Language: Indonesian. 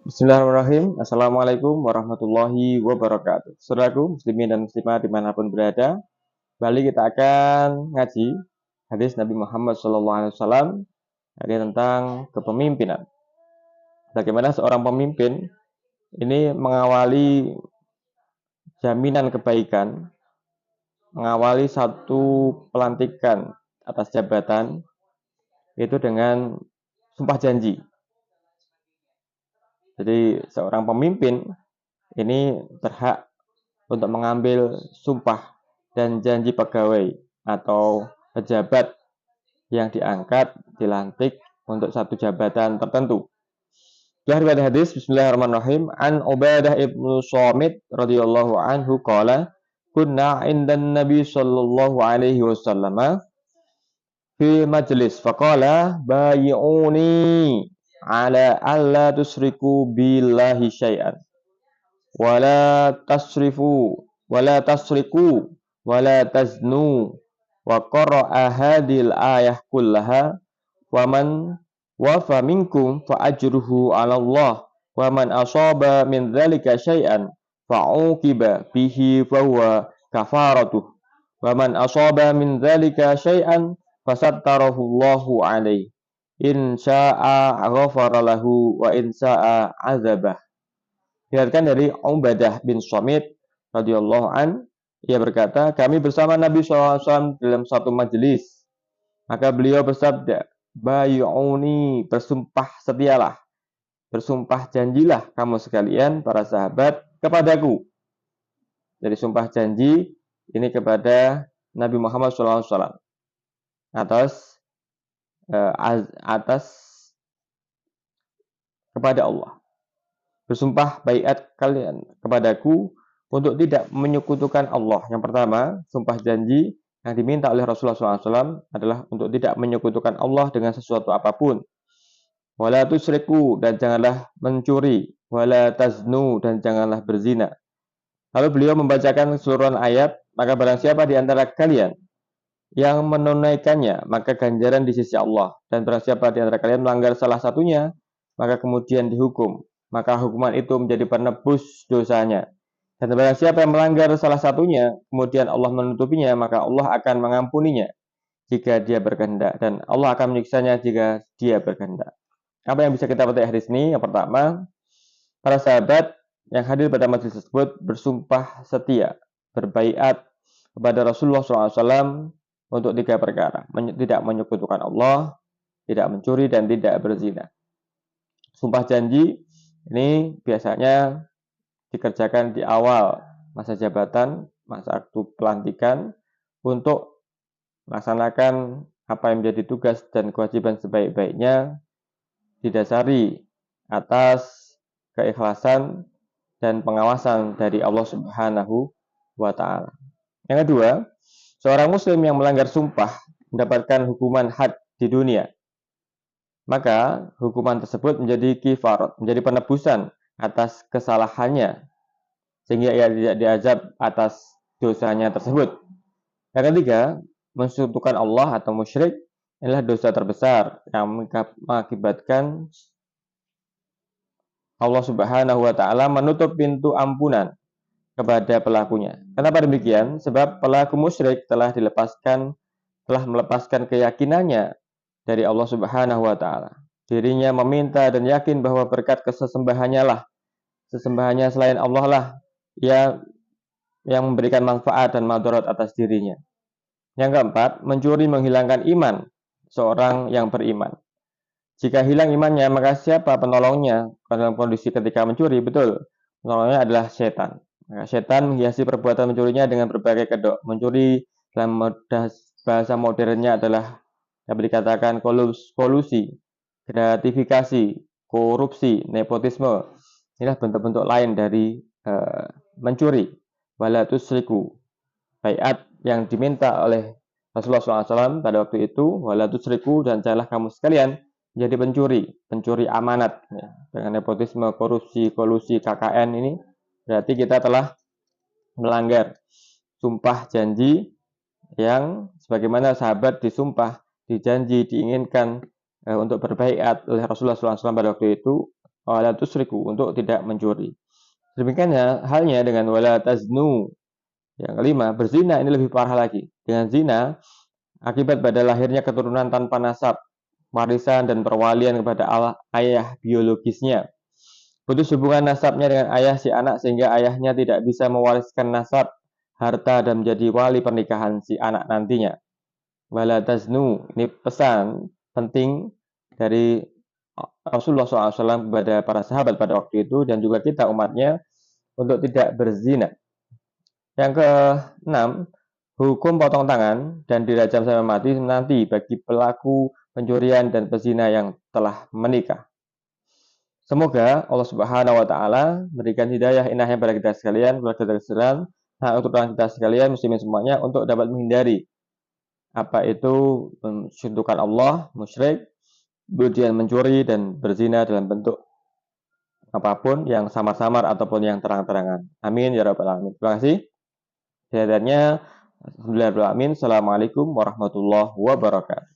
Bismillahirrahmanirrahim. Assalamualaikum warahmatullahi wabarakatuh. Saudaraku, muslimin dan muslimat dimanapun berada, kembali kita akan ngaji hadis Nabi Muhammad SAW hari tentang kepemimpinan. Bagaimana seorang pemimpin ini mengawali jaminan kebaikan, mengawali satu pelantikan atas jabatan itu dengan sumpah janji. Jadi seorang pemimpin ini berhak untuk mengambil sumpah dan janji pegawai atau pejabat yang diangkat, dilantik untuk satu jabatan tertentu. Riwayat hadis Bismillahirrahmanirrahim an Ubadah ibnu Samit radhiyallahu anhu qala kunna 'indan Nabi sallallahu alaihi wasallam fi majlis faqala bay'uni ala alla tusriku billahi syai'an wala tasrifu wala tasriku wala taznu wa qara'a hadhil ayah kullaha wa man wafa minkum fa ajruhu 'ala Allah wa man asaba min dzalika syai'an fa uqiba bihi fa huwa kafaratuh wa man asaba min dzalika syai'an fasattarahu Allahu 'alaihi in syaa'a ghafara lahu wa in syaa'a 'adzabah. Diriwayatkan dari Ubadah bin Samit radhiyallahu an, ia berkata, kami bersama Nabi SAW dalam satu majelis. Maka beliau bersabda, bay'uni, bersumpah setialah, bersumpah janjilah kamu sekalian para sahabat kepadaku. Jadi sumpah janji ini kepada Nabi Muhammad SAW atas kepada Allah. Bersumpah baiat kalian kepadaku untuk tidak menyekutukan Allah. Yang pertama, sumpah janji yang diminta oleh Rasulullah SAW adalah untuk tidak menyekutukan Allah dengan sesuatu apapun. Wala tusyriku, dan janganlah mencuri. Wala taznu, dan janganlah berzina. Lalu beliau membacakan keseluruhan ayat, maka barang siapa di antara kalian yang menunaikannya, maka ganjaran di sisi Allah. Dan barang siapa di antara kalian melanggar salah satunya, maka kemudian dihukum. Maka hukuman itu menjadi penebus dosanya. Dan barang siapa yang melanggar salah satunya, kemudian Allah menutupinya, maka Allah akan mengampuninya jika dia berkehendak. Dan Allah akan menyiksanya jika dia berkehendak. Apa yang bisa kita petik hadis ini? Yang pertama, para sahabat yang hadir pada majelis tersebut bersumpah setia, berbaiat kepada Rasulullah SAW untuk 3 perkara. Tidak menyekutukan Allah, tidak mencuri, dan tidak berzina. Sumpah janji ini biasanya dikerjakan di awal masa jabatan, masa aktu pelantikan untuk melaksanakan apa yang menjadi tugas dan kewajiban sebaik-baiknya didasari atas keikhlasan dan pengawasan dari Allah Subhanahu wa taala. Yang kedua, seorang muslim yang melanggar sumpah mendapatkan hukuman had di dunia. Maka hukuman tersebut menjadi kifarat, menjadi penebusan atas kesalahannya sehingga ia tidak diazab atas dosanya tersebut. Yang ketiga, mensekutukan Allah atau musyrik adalah dosa terbesar yang mengakibatkan Allah Subhanahu wa taala menutup pintu ampunan kepada pelakunya. Kenapa demikian? Sebab pelaku musyrik telah melepaskan keyakinannya dari Allah Subhanahu wa taala. Dirinya meminta dan yakin bahwa berkat kesesembahannya selain Allah lah yang memberikan manfaat dan madarat atas dirinya. Yang keempat, mencuri menghilangkan iman seorang yang beriman. Jika hilang imannya, maka siapa penolongnya dalam kondisi ketika mencuri? Betul, penolongnya adalah setan. Maka setan menghiasi perbuatan mencurinya dengan berbagai kedok. Mencuri dalam bahasa modernnya adalah dapat dikatakan kolusi, gratifikasi, korupsi, nepotisme. Inilah bentuk-bentuk lain dari mencuri. Wala tusriku, baiat yang diminta oleh Rasulullah SAW pada waktu itu, wala tusriku, dan janganlah kamu sekalian menjadi pencuri amanat. Ya. Dengan nepotisme, korupsi, kolusi, KKN ini berarti kita telah melanggar sumpah janji yang sebagaimana sahabat disumpah, dijanji, diinginkan untuk berbaiat oleh Rasulullah SAW pada waktu itu, wala tusriku, untuk tidak mencuri. Demikian halnya dengan wala taznu. Yang kelima, berzina ini lebih parah lagi. Dengan zina, akibat pada lahirnya keturunan tanpa nasab, warisan dan perwalian kepada ayah biologisnya. Putus hubungan nasabnya dengan ayah si anak sehingga ayahnya tidak bisa mewariskan nasab, harta dan menjadi wali pernikahan si anak nantinya. Wala taznu, ini pesan penting dari Rasulullah SAW kepada para sahabat pada waktu itu dan juga kita umatnya untuk tidak berzina. Yang keenam, hukum potong tangan dan dirajam sampai mati nanti bagi pelaku pencurian dan pezina yang telah menikah. Semoga Allah Subhanahu wa taala memberikan hidayah inahnya pada kita sekalian, kepada kita sekalian, untuk kita sekalian muslimin semuanya untuk dapat menghindari apa itu mensyirikkan Allah, musyrik, kemudian mencuri dan berzina dalam bentuk apapun yang samar-samar ataupun yang terang-terangan. Amin ya rabbal alamin. Terima kasih. Sekiannya, alhamdulillah. Assalamualaikum warahmatullahi wabarakatuh.